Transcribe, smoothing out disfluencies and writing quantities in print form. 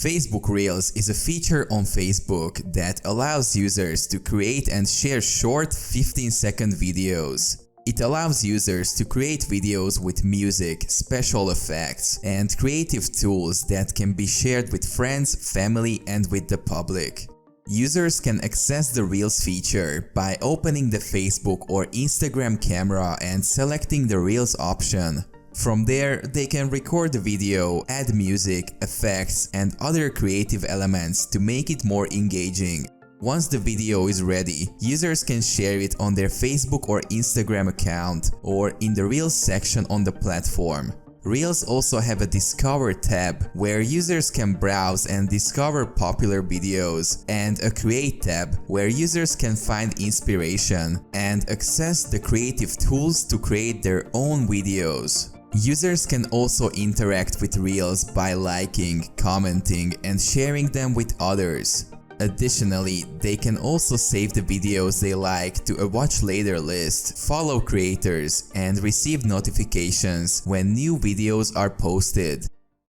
Facebook Reels is a feature on Facebook that allows users to create and share short 15-second videos. It allows users to create videos with music, special effects, and creative tools that can be shared with friends, family, and with the public. Users can access the Reels feature by opening the Facebook or Instagram camera and selecting the Reels option. From there, they can record the video, add music, effects, and other creative elements to make it more engaging. Once the video is ready, users can share it on their Facebook or Instagram account or in the Reels section on the platform. Reels also have a Discover tab where users can browse and discover popular videos, and a Create tab where users can find inspiration and access the creative tools to create their own videos. Users can also interact with Reels by liking, commenting, and sharing them with others. Additionally, they can also save the videos they like to a watch later list, follow creators, and receive notifications when new videos are posted.